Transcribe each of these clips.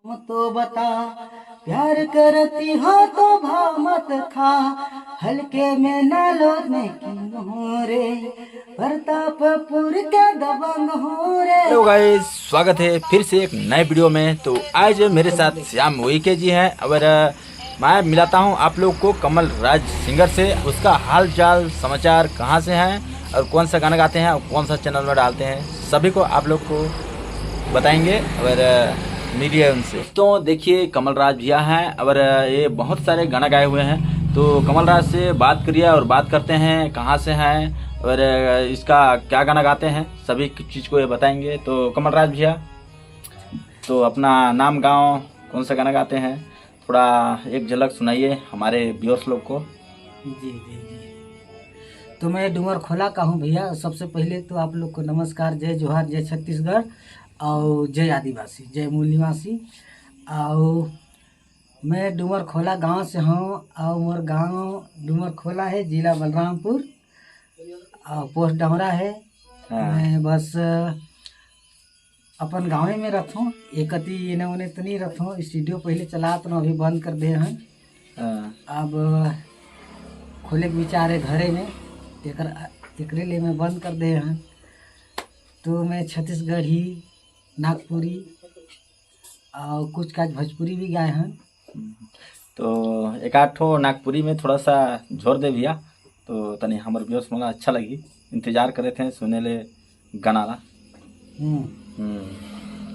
तो बता प्यार करती हो तो भाव मत खा, हल्के में न लोने की रे, प्रतापपुर के दबंग हो रे। हेलो गाइस, स्वागत है फिर से एक नए वीडियो में। तो आज मेरे साथ श्याम वोईके जी हैं और मैं मिलाता हूं आप लोग को कमल राज सिंगर से। उसका हाल चाल समाचार कहां से हैं और कौन सा गाना गाते हैं और कौन सा चैनल में डालते हैं, सभी को आप लोग को बताएंगे और मिलिए उनसे। तो देखिए कमल राज भैया हैं और ये बहुत सारे गाना गाए हुए हैं। तो कमल राज से बात करिए और बात करते हैं कहाँ से हैं और इसका क्या गाना गाते हैं, सभी चीज़ को ये बताएंगे। तो कमल राज भैया, तो अपना नाम गाँव, कौन सा गाना गाते हैं, थोड़ा एक झलक सुनाइए हमारे व्यूअर्स लोग को। जी जी जी, तो मैं डूमर खोला का हूँ भैया। सबसे पहले तो आप लोग को नमस्कार, जय जोहार, जय छत्तीसगढ़ और जय आदिवासी, जय मूल निवासी। और मैं डूमर खोला गांव से हूँ और मोर गांव डूमर खोला है, जिला बलरामपुर और पोस्ट डमरा है। मैं बस अपन गाँव में रहूँ, एक इन्हें उन्हें तो नहीं रहूँ। स्टूडियो पहले चला तो अभी बंद कर दे हैं। अब खोले के विचार है घरे में, एकरे लिए मैं बंद कर दे हैं। तो मैं छत्तीसगढ़ी, नागपुरी और कुछ काज भोजपुरी भी गाए हैं। तो एक आध ठो नागपुरी में थोड़ा सा झोर दे भैया, तो तनी हमर व्यूअर्स मला अच्छा लगी, इंतजार करे थे सुने ले गाना ला।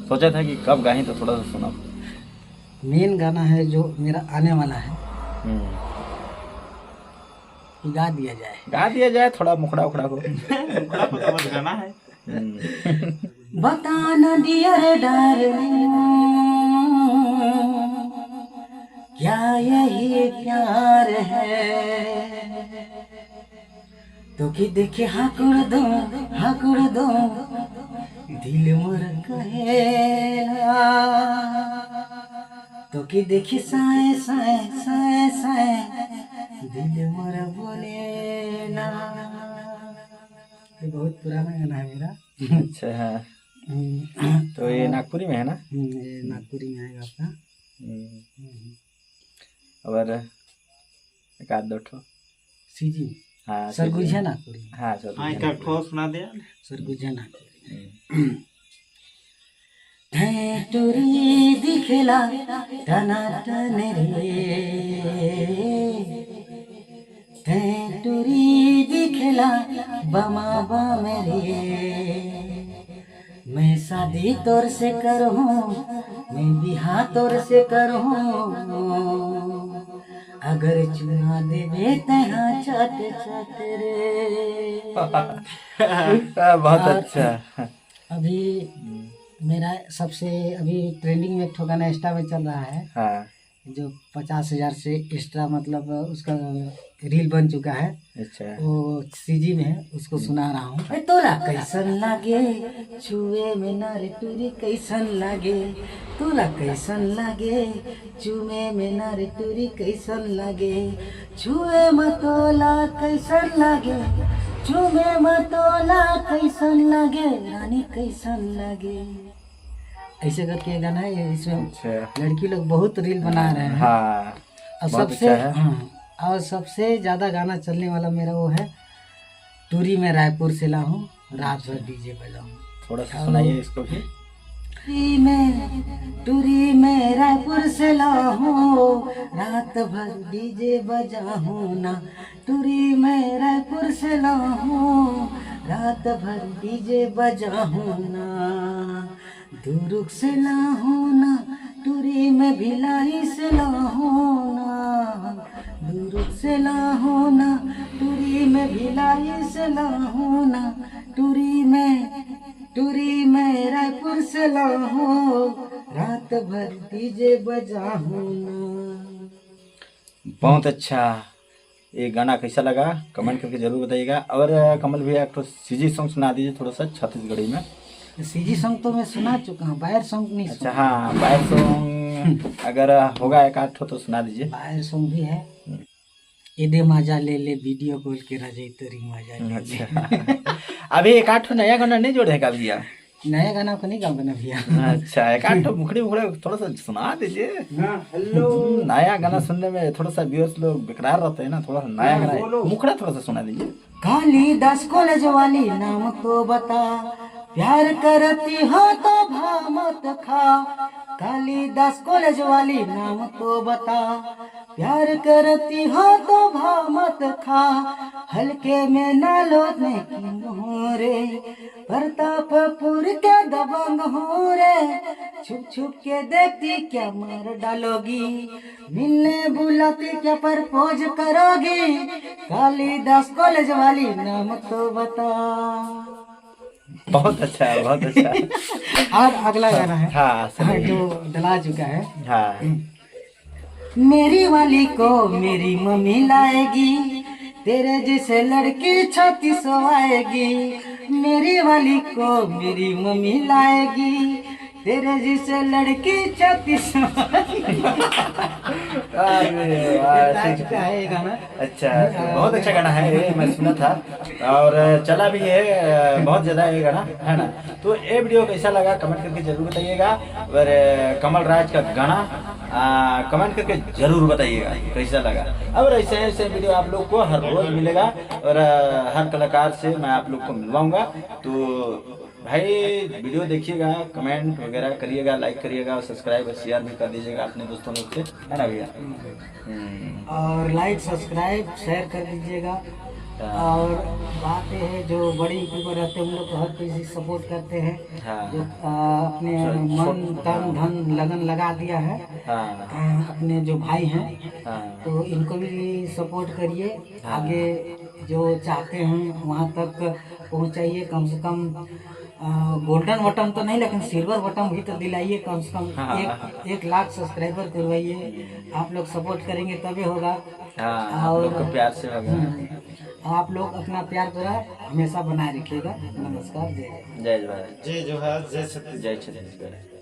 सोचा था कि कब गाही तो थोड़ा सा सुना। मेन गाना है जो मेरा आने वाला है, गा दिया जाए थोड़ा मुखड़ा उखड़ा को। गाना है। बता न डियर डार्लिंग, क्या यही प्यार है, तो कि देखे हाकुड़ दो दिल मोर कहेला, तो कि देखी साए साए साए साए दिल मोर बोलेला। ये बहुत पुराना गाना है मेरा। अच्छा है। तो ये नागपुरी में है ना? ये नागपुरी में आएगा आपका। और एक आध दो ठो सीजी, हाँ सरगुजा नागपुरी। हाँ एक ठो सुना दे। सरगुजा नागपुरी। टूरी दिखला टना टन रे, टूरी दिखला बमा बम रे, मैं शादी तोर से करहूँ, मैं बिहा तोर से करहूँ, अगर चुना देवे तहाँ चट चट रे। बहुत अच्छा। अभी मेरा सबसे अभी ट्रेंडिंग में एक ठो गाना इंस्टा में चल रहा है। हाँ। जो 50,000 से एक्स्ट्रा मतलब उसका रील बन चुका है। अच्छा। वो सीजी में है, उसको सुना रहा हूँ। तोरा कैसन लागे छुए में नारे टूरी, कैसन लागे तोरा, कैसन लागे चुमे में नारे टूरी, कैसन लागे छुए मतोला, कैसन लागे चुमे मतोला, कैसन लागे रानी, कैसन लागे। ऐसे करके गाना है, इसमें लड़की लोग बहुत रील बना रहे हैं। हाँ, और सबसे और सबसे ज़्यादा गाना चलने वाला मेरा वो है, टूरी में रायपुर से लाऊं, रात भर डीजे बजाऊं। थोड़ा सा सुनाइए इसको भी। टूरी में रायपुर से लाऊं, रात भर डीजे बजाऊं ना, टूरी में रायपुर से लाऊं, रात भर डीजे बजाऊं ना, दुरुक से लाऊं ना, टूरी में भिलाई से लाऊं ना, दुरुक से लाऊं ना, टूरी में भिलाई से लाऊं ना, टूरी में रायपुर से लाऊं, रात भर डीजे बजाऊं ना। बहुत अच्छा। ये गाना कैसा लगा कमेंट करके जरूर बताइएगा। और कमल भैया एक तो सीजी सॉन्ग सुना दीजिए थोड़ा सा छत्तीसगढ़ी में। सीजी सॉन्ग तो मैं सुना चुका हूँ, बायर सॉन्ग नहीं। अच्छा हाँ, बायर सॉन्ग अगर होगा एक आध तो सुना दीजिए। बायर सॉन्ग भी है। एदे मजा ले ले वीडियो कॉल के रजे तरी मजा ले। अच्छा। अभी एक आठ नया गाना नहीं जोड़ेगा भैया? नया गाना को नहीं गाऊंगा ना भैया। अच्छा, एक आध तो मुखड़ी मुखड़े थोड़ा सा सुना दीजिए। हेलो, नया गाना सुनने में थोड़ा सा व्यूअर्स लोग बेकरार रहते हैं ना, थोड़ा सा नया गाना मुखड़ा थोड़ा सा सुना दीजिए। कालिदास कॉलेज वाली नाम तो बता, प्यार करती हो तो भाव मत खा। कालिदास कॉलेज वाली नाम तो बता, प्यार करती हो तो भाव मत खा। हल्के में ना लोने की हो रे, प्रतापपुर के दबंग हो रे। छुप छुप के देखती क्या मार डालोगी, मिलने बुलाती क्या प्रपोज करोगी। कालिदास कॉलेज वाली नाम तो बता। बहुत अच्छा है, बहुत अच्छा है। और अगला गाना है हाँ जो डला चुका है। हाँ। मेरी वाली को मेरी मम्मी लाएगी, तेरे जैसे लड़की 36 आएगी। मेरी वाली को मेरी मम्मी लाएगी, तेरे जैसे लड़की 36 है गाना। अच्छा, बहुत अच्छा गाना है ये, मैं सुना था और चला भी है बहुत ज़्यादा ये गाना, है ना। तो ये वीडियो कैसा लगा कमेंट करके जरूर बताइएगा। और कमल राज का गाना कमेंट करके जरूर बताइएगा कैसा लगा। और ऐसे ऐसे वीडियो आप लोग को हर रोज मिलेगा और हर कलाकार से मैं आप लोग को मिलवाऊंगा। तो भाई वीडियो देखिएगा, कमेंट वगैरह करिएगा, लाइक करिएगा और सब्सक्राइब और शेयर भी कर दीजिएगा अपने दोस्तों लोग से, है ना भैया। और लाइक सब्सक्राइब शेयर कर दीजिएगा। और बात ये है जो बड़ी यूट्यूबर रहते हैं उन लोग को हर किसी सपोर्ट करते हैं। हाँ। जो अपने मन तन धन लगन लगा दिया है। हाँ। अपने जो भाई हैं हाँ। तो इनको भी सपोर्ट करिए। आगे जो चाहते हैं वहाँ तक पहुँचाइए। कम से कम गोल्डन बटन तो नहीं लेकिन सिल्वर बटन भी तो दिलाइए। कम से कम 1 लाख सब्सक्राइबर करवाइए। आप लोग सपोर्ट करेंगे तभी होगा। और लोग को प्यार से होगा। आप लोग अपना प्यार जो है हमेशा बनाए रखिएगा। नमस्कार, जय जय जवाहर, जय जोहार, जय छत्तीसगढ़।